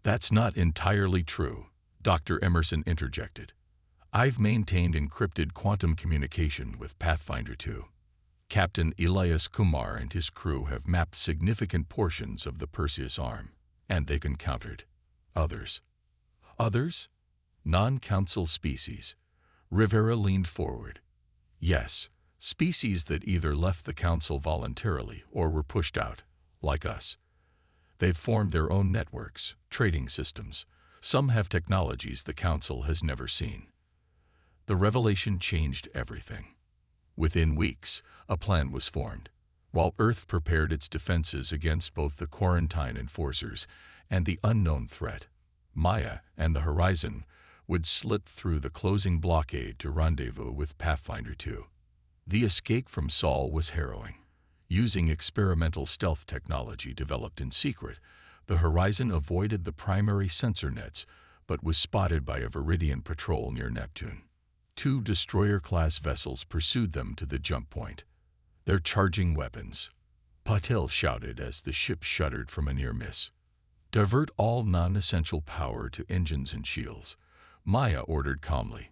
That's not entirely true, Dr. Emerson interjected. I've maintained encrypted quantum communication with Pathfinder 2. Captain Elias Kumar and his crew have mapped significant portions of the Perseus arm, and they've encountered others. Others? Non-council species. Rivera leaned forward. Yes, species that either left the council voluntarily or were pushed out, like us. They've formed their own networks, trading systems. Some have technologies the council has never seen. The revelation changed everything. Within weeks, a plan was formed. While Earth prepared its defenses against both the quarantine enforcers and the unknown threat, Maya and the Horizon would slip through the closing blockade to rendezvous with Pathfinder 2. The escape from Sol was harrowing. Using experimental stealth technology developed in secret, the Horizon avoided the primary sensor nets but was spotted by a Viridian patrol near Neptune. 2 destroyer-class vessels pursued them to the jump point. They're charging weapons, Patel shouted as the ship shuddered from a near miss. Divert all non-essential power to engines and shields, Maya ordered calmly.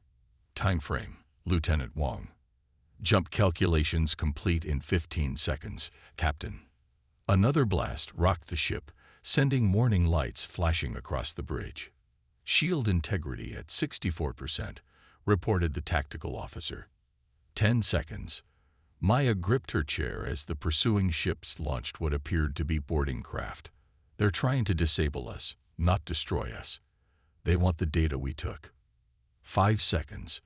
Time frame, Lieutenant Wong. Jump calculations complete in 15 seconds, Captain. Another blast rocked the ship, sending warning lights flashing across the bridge. Shield integrity at 64%, reported the tactical officer. 10 seconds. Maya gripped her chair as the pursuing ships launched what appeared to be boarding craft. They're trying to disable us, not destroy us. They want the data we took. 5 seconds.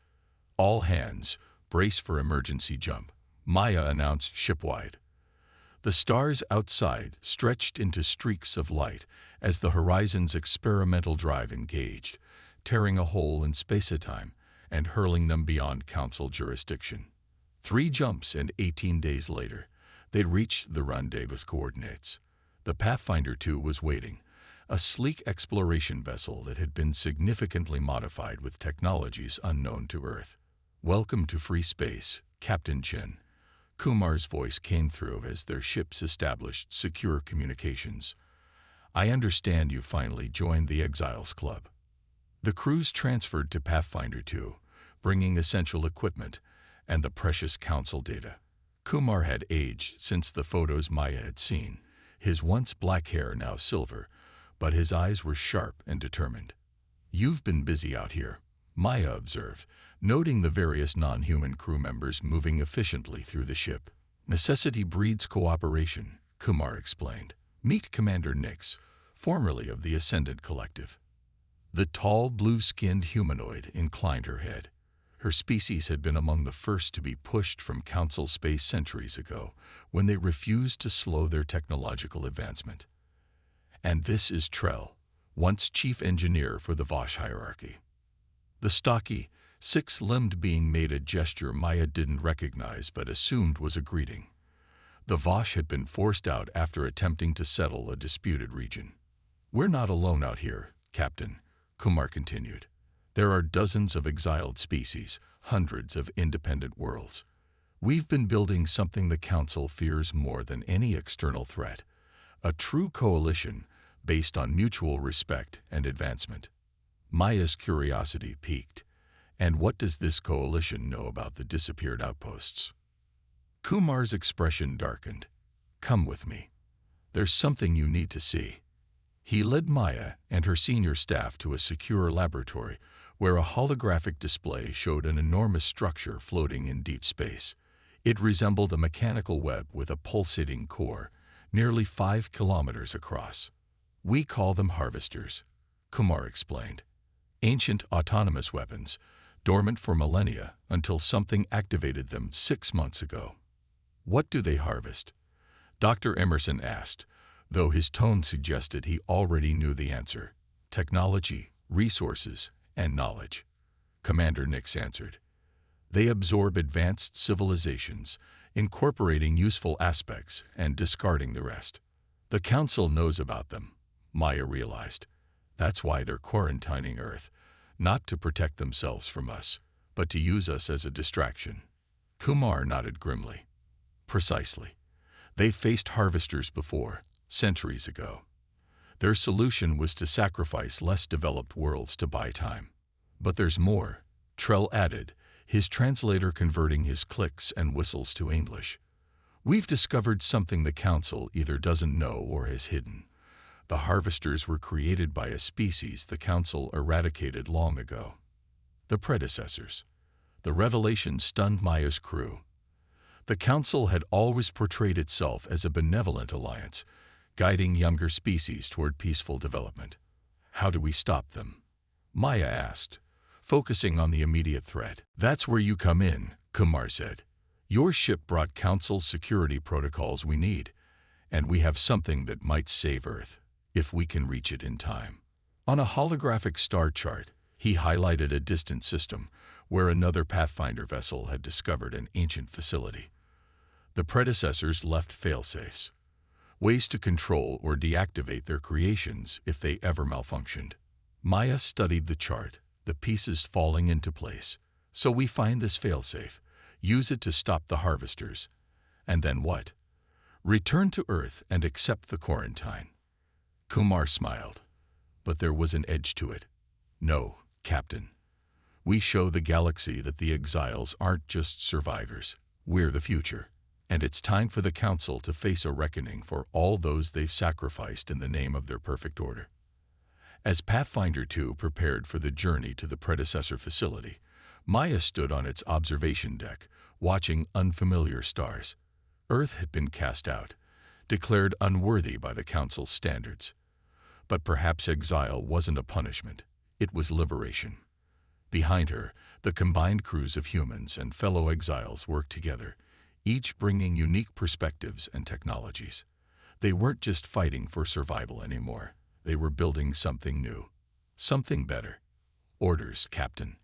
All hands, brace for emergency jump, Maya announced shipwide. The stars outside stretched into streaks of light as the Horizon's experimental drive engaged, tearing a hole in space-time and hurling them beyond Council jurisdiction. 3 jumps and 18 days later, they'd reached the rendezvous coordinates. The Pathfinder 2 was waiting, a sleek exploration vessel that had been significantly modified with technologies unknown to Earth. Welcome to free space, Captain Chen. Kumar's voice came through as their ships established secure communications. I understand you finally joined the Exiles Club. The crews transferred to Pathfinder 2, bringing essential equipment and the precious council data. Kumar had aged since the photos Maya had seen, his once black hair now silver, but his eyes were sharp and determined. You've been busy out here, Maya observed, noting the various non-human crew members moving efficiently through the ship. Necessity breeds cooperation, Kumar explained. Meet Commander Nix, formerly of the Ascendant Collective. The tall, blue-skinned humanoid inclined her head. Her species had been among the first to be pushed from Council space centuries ago, when they refused to slow their technological advancement. And this is Trell, once chief engineer for the Vosh hierarchy. The stocky, 6-limbed being made a gesture Maya didn't recognize but assumed was a greeting. The Vosh had been forced out after attempting to settle a disputed region. We're not alone out here, Captain, Kumar continued. There are dozens of exiled species, hundreds of independent worlds. We've been building something the Council fears more than any external threat, a true coalition based on mutual respect and advancement. Maya's curiosity piqued. And what does this coalition know about the disappeared outposts? Kumar's expression darkened. Come with me. There's something you need to see. He led Maya and her senior staff to a secure laboratory where a holographic display showed an enormous structure floating in deep space. It resembled a mechanical web with a pulsating core, nearly 5 kilometers across. We call them harvesters, Kumar explained. Ancient autonomous weapons, dormant for millennia until something activated them 6 months ago. What do they harvest? Dr. Emerson asked, though his tone suggested he already knew the answer. Technology, resources, and knowledge. Commander Nix answered. They absorb advanced civilizations, incorporating useful aspects and discarding the rest. The Council knows about them, Maya realized. That's why they're quarantining Earth, not to protect themselves from us, but to use us as a distraction. Kumar nodded grimly. Precisely. They faced harvesters before, centuries ago. Their solution was to sacrifice less developed worlds to buy time. But there's more, Trell added, his translator converting his clicks and whistles to English. We've discovered something the Council either doesn't know or has hidden. The harvesters were created by a species the Council eradicated long ago. The predecessors. The revelation stunned Maya's crew. The Council had always portrayed itself as a benevolent alliance, guiding younger species toward peaceful development. How do we stop them? Maya asked, focusing on the immediate threat. That's where you come in, Kumar said. Your ship brought Council security protocols we need, and we have something that might save Earth, if we can reach it in time. On a holographic star chart, he highlighted a distant system where another Pathfinder vessel had discovered an ancient facility. The predecessors left failsafes, ways to control or deactivate their creations if they ever malfunctioned. Maya studied the chart, the pieces falling into place. So we find this failsafe, use it to stop the harvesters, and then what? Return to Earth and accept the quarantine. Kumar smiled, but there was an edge to it. No, Captain. We show the galaxy that the exiles aren't just survivors. We're the future. And it's time for the Council to face a reckoning for all those they've sacrificed in the name of their perfect order. As Pathfinder 2 prepared for the journey to the predecessor facility, Maya stood on its observation deck, watching unfamiliar stars. Earth had been cast out, declared unworthy by the Council's standards. But perhaps exile wasn't a punishment, it was liberation. Behind her, the combined crews of humans and fellow exiles worked together, each bringing unique perspectives and technologies. They weren't just fighting for survival anymore. They were building something new, something better. Orders, Captain.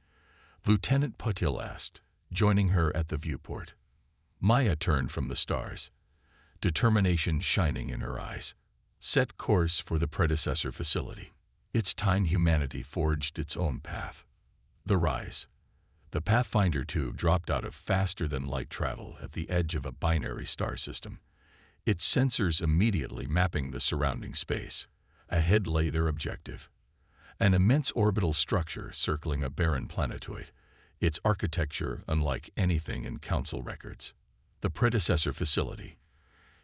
Lieutenant Patil asked, joining her at the viewport. Maya turned from the stars, determination shining in her eyes. Set course for the predecessor facility. It's time humanity forged its own path. The rise. The Pathfinder 2 dropped out of faster-than-light travel at the edge of a binary star system, its sensors immediately mapping the surrounding space. Ahead lay their objective, an immense orbital structure circling a barren planetoid, its architecture unlike anything in Council records. The predecessor facility,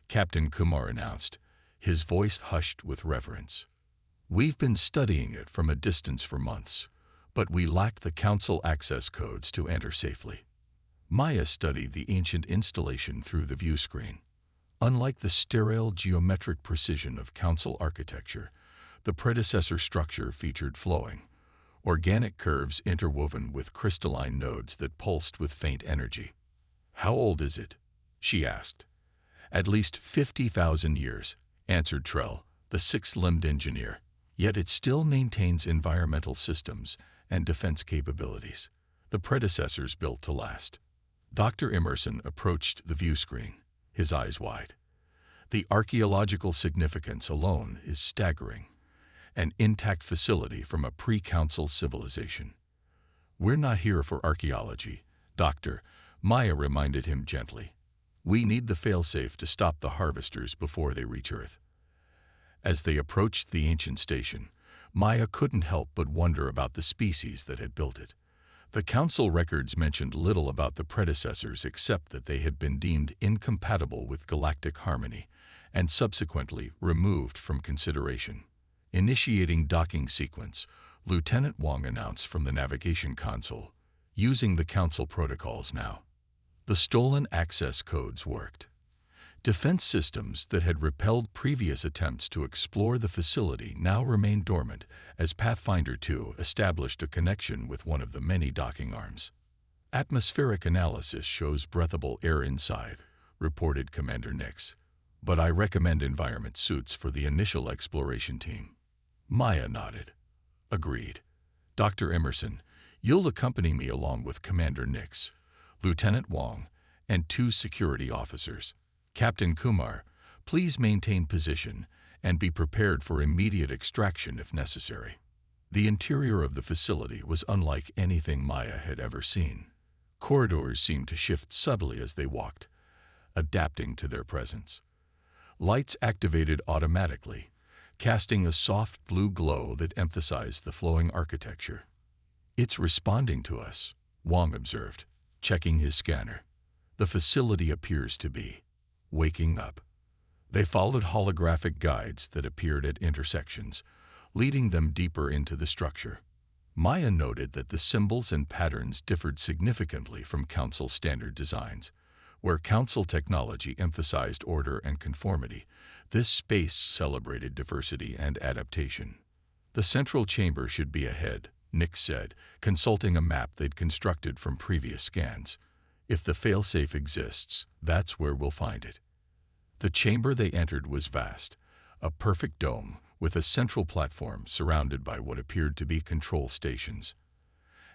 Captain Kumar announced, his voice hushed with reverence. We've been studying it from a distance for months, but we lack the Council access codes to enter safely. Maya studied the ancient installation through the view screen. Unlike the sterile geometric precision of Council architecture, the predecessor structure featured flowing, organic curves interwoven with crystalline nodes that pulsed with faint energy. How old is it? She asked. At least 50,000 years, answered Trell, the six-limbed engineer. Yet it still maintains environmental systems and defense capabilities. The predecessors built to last. Dr. Emerson approached the view screen, his eyes wide. The archaeological significance alone is staggering. An intact facility from a pre-Council civilization. We're not here for archaeology, Doctor, Maya reminded him gently. We need the failsafe to stop the harvesters before they reach Earth. As they approached the ancient station, Maya couldn't help but wonder about the species that had built it. The Council records mentioned little about the predecessors except that they had been deemed incompatible with galactic harmony and subsequently removed from consideration. Initiating docking sequence, Lieutenant Wong announced from the navigation console, using the Council protocols now. The stolen access codes worked. Defense systems that had repelled previous attempts to explore the facility now remained dormant as Pathfinder 2 established a connection with one of the many docking arms. Atmospheric analysis shows breathable air inside, reported Commander Nix. But I recommend environment suits for the initial exploration team. Maya nodded. Agreed. Dr. Emerson, you'll accompany me along with Commander Nix, Lieutenant Wong, and 2 security officers. Captain Kumar, please maintain position and be prepared for immediate extraction if necessary. The interior of the facility was unlike anything Maya had ever seen. Corridors seemed to shift subtly as they walked, adapting to their presence. Lights activated automatically, casting a soft blue glow that emphasized the flowing architecture. "It's responding to us," Wang observed, checking his scanner. "The facility appears to be waking up." They followed holographic guides that appeared at intersections, leading them deeper into the structure. Maya noted that the symbols and patterns differed significantly from Council standard designs. Where Council technology emphasized order and conformity, this space celebrated diversity and adaptation. "The central chamber should be ahead," Nix said, consulting a map they'd constructed from previous scans. "If the failsafe exists, that's where we'll find it." The chamber they entered was vast, a perfect dome with a central platform surrounded by what appeared to be control stations.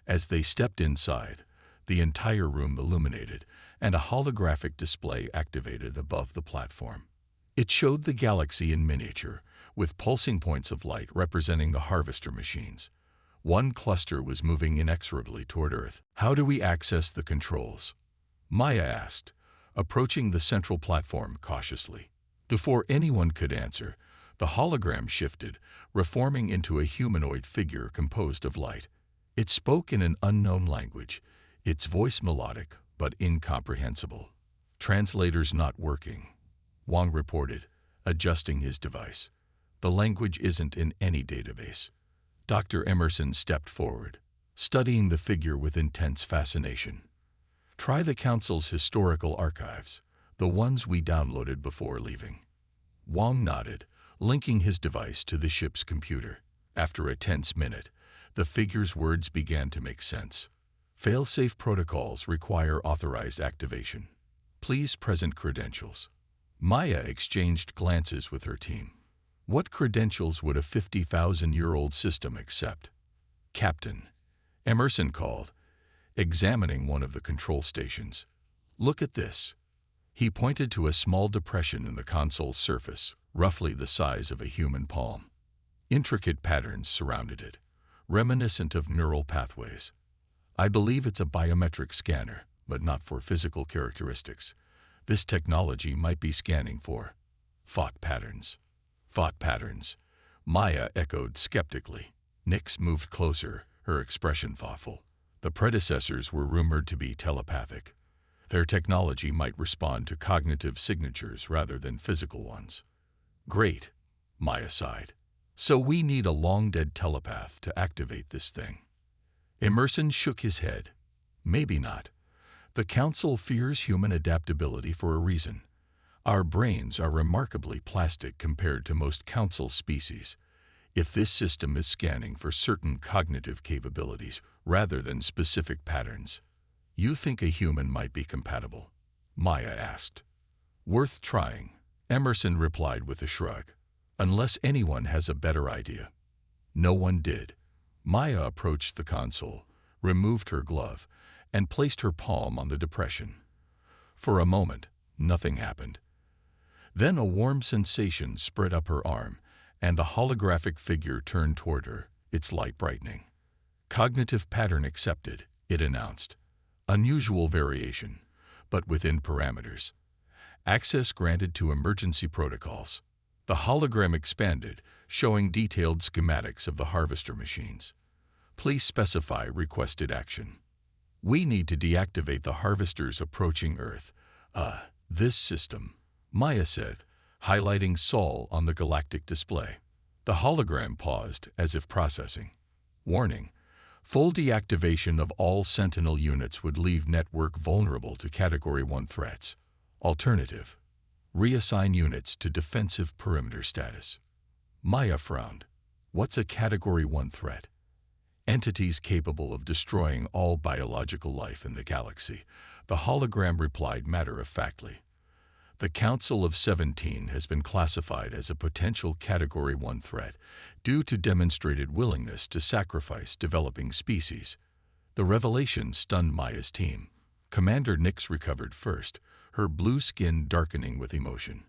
As they stepped inside, the entire room illuminated, and a holographic display activated above the platform. It showed the galaxy in miniature, with pulsing points of light representing the harvester machines. One cluster was moving inexorably toward Earth. "How do we access the controls?" Maya asked, approaching the central platform cautiously. Before anyone could answer, the hologram shifted, reforming into a humanoid figure composed of light. It spoke in an unknown language, its voice melodic but incomprehensible. "Translators not working," Wang reported, adjusting his device. "The language isn't in any database." Dr. Emerson stepped forward, studying the figure with intense fascination. "Try the Council's historical archives, the ones we downloaded before leaving." Wang nodded, linking his device to the ship's computer. After a tense minute, the figure's words began to make sense. "Failsafe protocols require authorized activation. Please present credentials." Maya exchanged glances with her team. What credentials would a 50,000-year-old system accept? "Captain," Emerson called, examining one of the control stations. "Look at this." He pointed to a small depression in the console's surface, roughly the size of a human palm. Intricate patterns surrounded it, reminiscent of neural pathways. "I believe it's a biometric scanner, but not for physical characteristics. This technology might be scanning for thought patterns." "Thought patterns," Maya echoed skeptically. Nix moved closer, her expression thoughtful. "The predecessors were rumored to be telepathic. Their technology might respond to cognitive signatures rather than physical ones." "Great," Maya sighed. "So we need a long-dead telepath to activate this thing." Emerson shook his head. "Maybe not. The Council fears human adaptability for a reason. Our brains are remarkably plastic compared to most Council species. If this system is scanning for certain cognitive capabilities rather than specific patterns, you think a human might be compatible?" Maya asked. "Worth trying," Emerson replied with a shrug. "Unless anyone has a better idea." No one did. Maya approached the console, removed her glove, and placed her palm on the depression. For a moment, nothing happened. Then a warm sensation spread up her arm, and the holographic figure turned toward her, its light brightening. "Cognitive pattern accepted," it announced. "Unusual variation, but within parameters. Access granted to emergency protocols." The hologram expanded, showing detailed schematics of the harvester machines. "Please specify requested action." "We need to deactivate the harvesters approaching Earth." This system," Maya said, highlighting Sol on the galactic display. The hologram paused, as if processing. "Warning. Full deactivation of all Sentinel units would leave network vulnerable to Category 1 threats. Alternative. Reassign units to defensive perimeter status." Maya frowned. "What's a Category 1 threat?" "Entities capable of destroying all biological life in the galaxy," the hologram replied matter-of-factly. "The Council of 17 has been classified as a potential Category 1 threat due to demonstrated willingness to sacrifice developing species." The revelation stunned Maya's team. Commander Nix recovered first, her blue skin darkening with emotion.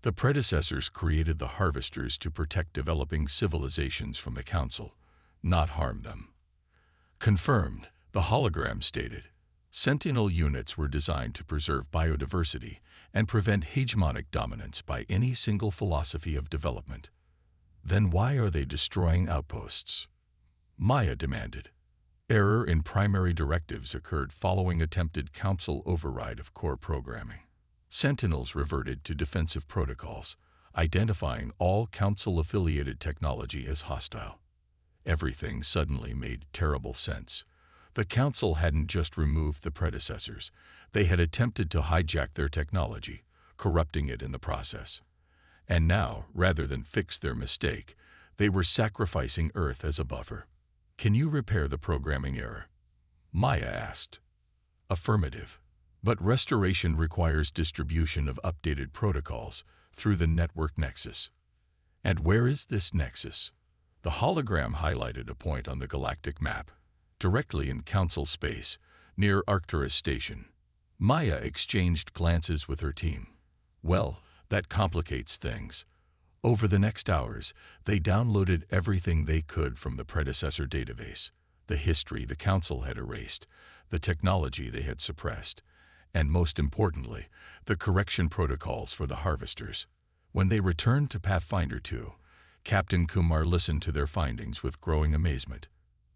"The predecessors created the harvesters to protect developing civilizations from the Council, not harm them." "Confirmed," the hologram stated. "Sentinel units were designed to preserve biodiversity and prevent hegemonic dominance by any single philosophy of development." Then why are they destroying outposts? Maya demanded. Error in primary directives occurred following attempted Council override of core programming. Sentinels reverted to defensive protocols, identifying all Council-affiliated technology as hostile. Everything suddenly made terrible sense. The Council hadn't just removed the predecessors, they had attempted to hijack their technology, corrupting it in the process. And now, rather than fix their mistake, they were sacrificing Earth as a buffer. Can you repair the programming error? Maya asked. Affirmative. But restoration requires distribution of updated protocols through the network nexus. And where is this nexus? The hologram highlighted a point on the galactic map, directly in Council space, near Arcturus Station. Maya exchanged glances with her team. Well, that complicates things. Over the next hours, they downloaded everything they could from the predecessor database, the history the Council had erased, the technology they had suppressed, and most importantly, the correction protocols for the harvesters. When they returned to Pathfinder 2, Captain Kumar listened to their findings with growing amazement.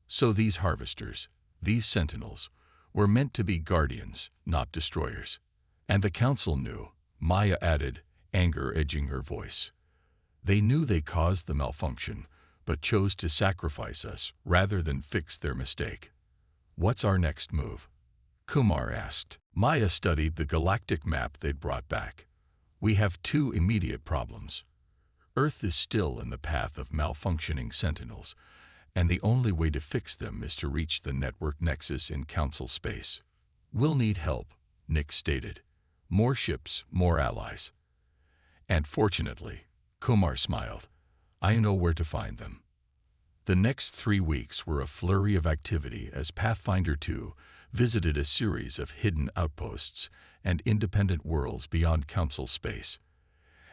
So these harvesters, these sentinels, were meant to be guardians, not destroyers. And the Council knew, Maya added, anger edging her voice. They knew they caused the malfunction, but chose to sacrifice us rather than fix their mistake. What's our next move? Kumar asked. Maya studied the galactic map they'd brought back. We have two immediate problems. Earth is still in the path of malfunctioning sentinels, and the only way to fix them is to reach the network nexus in Council space. We'll need help, Nick stated. More ships, more allies. And fortunately, Kumar smiled, I know where to find them. The next 3 weeks were a flurry of activity as Pathfinder 2 visited a series of hidden outposts and independent worlds beyond Council space.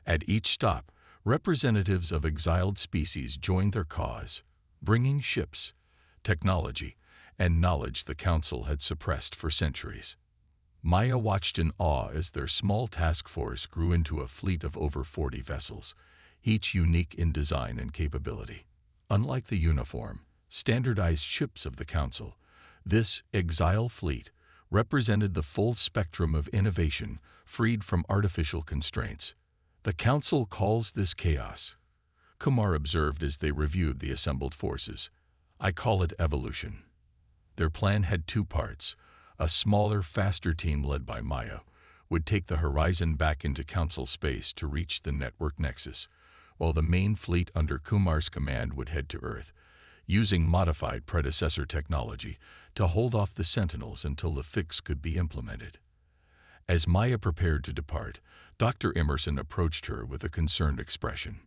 At each stop, representatives of exiled species joined their cause, bringing ships, technology, and knowledge the Council had suppressed for centuries. Maya watched in awe as their small task force grew into a fleet of over 40 vessels, each unique in design and capability. Unlike the uniform, standardized ships of the Council, this exile fleet represented the full spectrum of innovation freed from artificial constraints. The Council calls this chaos, Kumar observed as they reviewed the assembled forces. I call it evolution. Their plan had 2 parts. A smaller, faster team led by Maya would take the Horizon back into Council space to reach the network nexus, while the main fleet under Kumar's command would head to Earth, using modified predecessor technology to hold off the Sentinels until the fix could be implemented. As Maya prepared to depart, Dr. Emerson approached her with a concerned expression.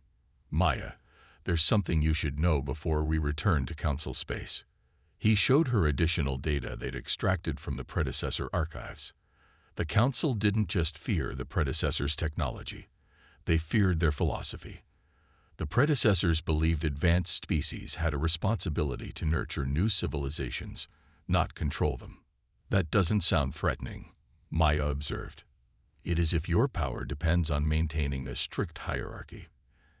Maya, there's something you should know before we return to Council space. He showed her additional data they'd extracted from the predecessor archives. The Council didn't just fear the predecessors' technology. They feared their philosophy. The predecessors believed advanced species had a responsibility to nurture new civilizations, not control them. That doesn't sound threatening, Maya observed. It is if your power depends on maintaining a strict hierarchy,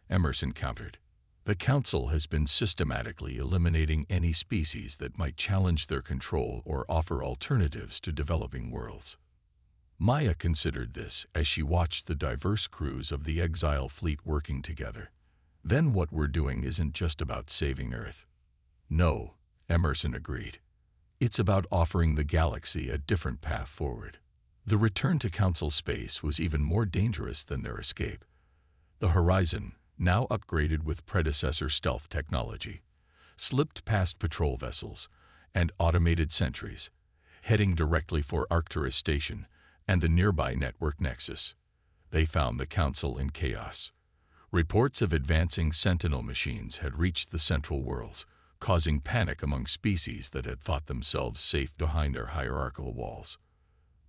Emerson countered. The Council has been systematically eliminating any species that might challenge their control or offer alternatives to developing worlds. Maya considered this as she watched the diverse crews of the exile fleet working together. Then what we're doing isn't just about saving Earth. No, Emerson agreed. It's about offering the galaxy a different path forward. The return to Council space was even more dangerous than their escape. The Horizon, now upgraded with predecessor stealth technology, slipped past patrol vessels and automated sentries, heading directly for Arcturus Station and the nearby network nexus. They found the Council in chaos. Reports of advancing Sentinel machines had reached the central worlds, causing panic among species that had thought themselves safe behind their hierarchical walls.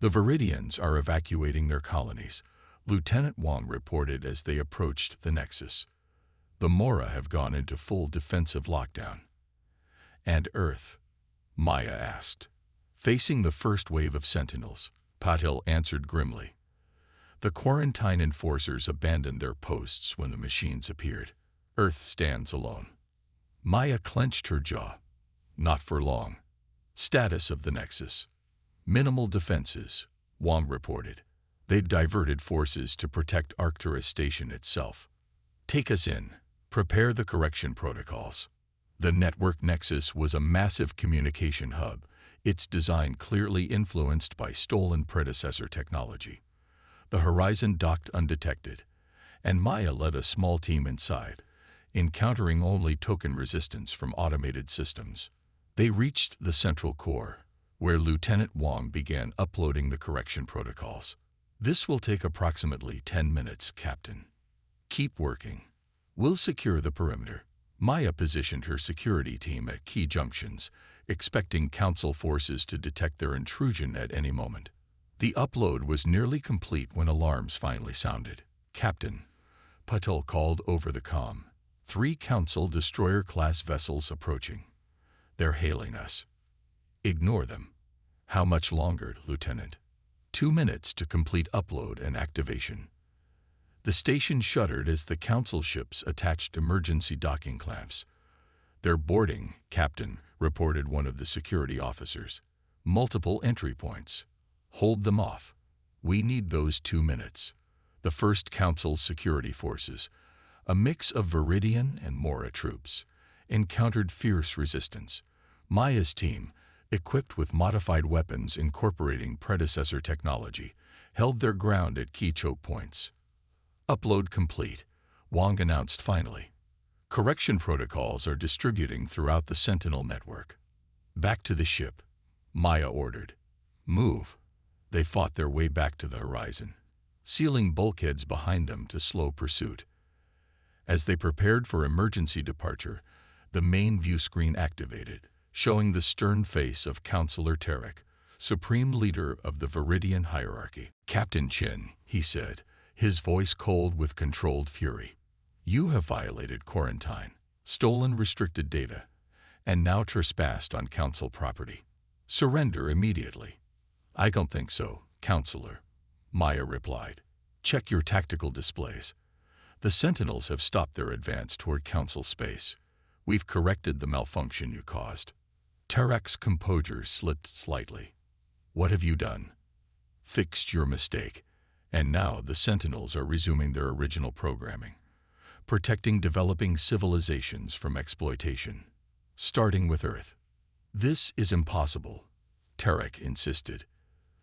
The Viridians are evacuating their colonies, Lieutenant Wong reported as they approached the nexus. The Mora have gone into full defensive lockdown. And Earth? Maya asked. Facing the first wave of Sentinels, Patil answered grimly. The quarantine enforcers abandoned their posts when the machines appeared. Earth stands alone. Maya clenched her jaw. Not for long. Status of the Nexus. Minimal defenses, Wong reported. They'd diverted forces to protect Arcturus Station itself. Take us in. Prepare the correction protocols. The network Nexus was a massive communication hub, its design clearly influenced by stolen predecessor technology. The Horizon docked undetected, and Maya led a small team inside, encountering only token resistance from automated systems. They reached the central core, where Lieutenant Wong began uploading the correction protocols. This will take approximately 10 minutes, Captain. Keep working. We'll secure the perimeter. Maya positioned her security team at key junctions, expecting Council forces to detect their intrusion at any moment. The upload was nearly complete when alarms finally sounded. Captain, Patel called over the comm. 3 Council destroyer-class vessels approaching. They're hailing us. Ignore them. How much longer, Lieutenant? 2 minutes to complete upload and activation. The station shuddered as the Council ships attached emergency docking clamps. They're boarding, Captain, reported one of the security officers. Multiple entry points. Hold them off. We need those 2 minutes. The first Council security forces, a mix of Viridian and Mora troops, encountered fierce resistance. Maya's team, equipped with modified weapons incorporating predecessor technology, held their ground at key choke points. Upload complete, Wong announced finally. Correction protocols are distributing throughout the Sentinel network. Back to the ship, Maya ordered. Move. They fought their way back to the horizon, sealing bulkheads behind them to slow pursuit. As they prepared for emergency departure, the main view screen activated, showing the stern face of Counselor Tarek, supreme leader of the Viridian hierarchy. Captain Chin, he said, his voice cold with controlled fury. You have violated quarantine, stolen restricted data, and now trespassed on Council property. Surrender immediately. I don't think so, Counselor, Maya replied. Check your tactical displays. The Sentinels have stopped their advance toward Council space. We've corrected the malfunction you caused. Tarek's composure slipped slightly. What have you done? Fixed your mistake, and now the Sentinels are resuming their original programming, protecting developing civilizations from exploitation, starting with Earth. This is impossible, Tarek insisted.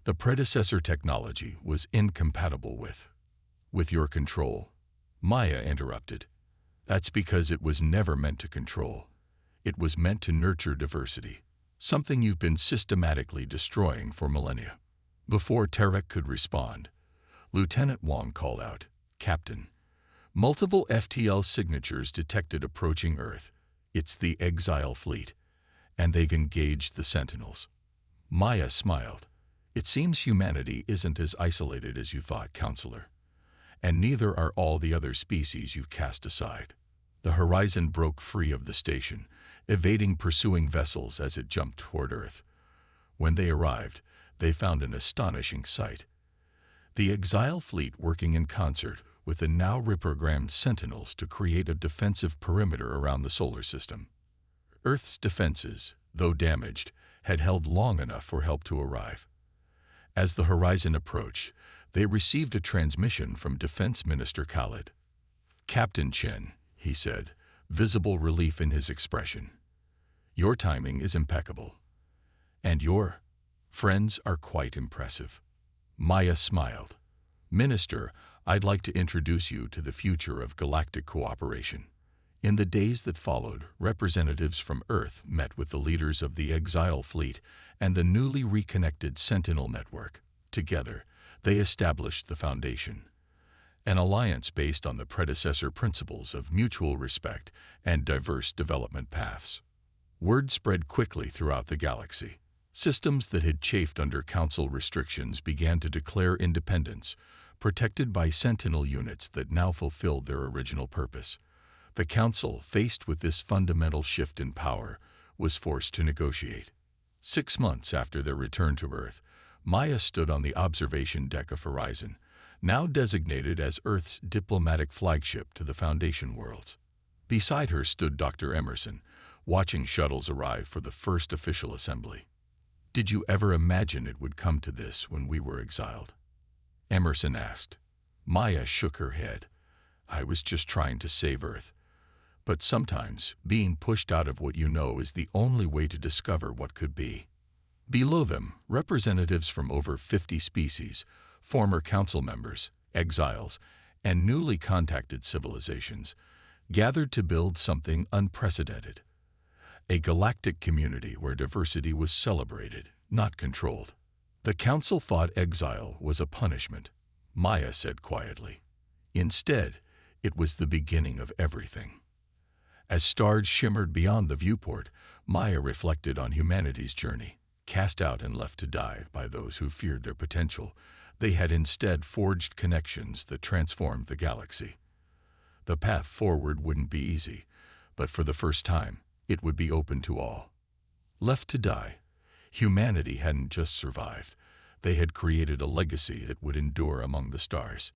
The predecessor technology was incompatible with your control. Maya interrupted. That's because it was never meant to control. It was meant to nurture diversity, something you've been systematically destroying for millennia. Before Tarek could respond, Lieutenant Wong called out, Captain, multiple FTL signatures detected approaching Earth. It's the exile fleet, and they've engaged the Sentinels. Maya smiled. It seems humanity isn't as isolated as you thought, Counselor. And neither are all the other species you've cast aside. The Horizon broke free of the station, evading pursuing vessels as it jumped toward Earth. When they arrived, they found an astonishing sight. The exile fleet working in concert with the now reprogrammed Sentinels to create a defensive perimeter around the solar system. Earth's defenses, though damaged, had held long enough for help to arrive. As the Horizon approached, they received a transmission from Defense Minister Khalid. Captain Chen, he said, visible relief in his expression. Your timing is impeccable. And your friends are quite impressive. Maya smiled. Minister, I'd like to introduce you to the future of galactic cooperation. In the days that followed, representatives from Earth met with the leaders of the Exile Fleet and the newly reconnected Sentinel Network. Together, they established the Foundation, an alliance based on the predecessor principles of mutual respect and diverse development paths. Word spread quickly throughout the galaxy. Systems that had chafed under Council restrictions began to declare independence, protected by Sentinel units that now fulfilled their original purpose. The Council, faced with this fundamental shift in power, was forced to negotiate. 6 months after their return to Earth, Maya stood on the observation deck of Horizon, now designated as Earth's diplomatic flagship to the Foundation worlds. Beside her stood Dr. Emerson, watching shuttles arrive for the first official assembly. "Did you ever imagine it would come to this when we were exiled?" Emerson asked. Maya shook her head. "I was just trying to save Earth. But sometimes, being pushed out of what you know is the only way to discover what could be." Below them, representatives from over 50 species, former council members, exiles, and newly contacted civilizations, gathered to build something unprecedented. A galactic community where diversity was celebrated, not controlled. The council thought exile was a punishment, Maya said quietly. Instead, it was the beginning of everything. As stars shimmered beyond the viewport, Maya reflected on humanity's journey. Cast out and left to die by those who feared their potential, they had instead forged connections that transformed the galaxy. The path forward wouldn't be easy, but for the first time, it would be open to all. Left to die, humanity hadn't just survived. They had created a legacy that would endure among the stars.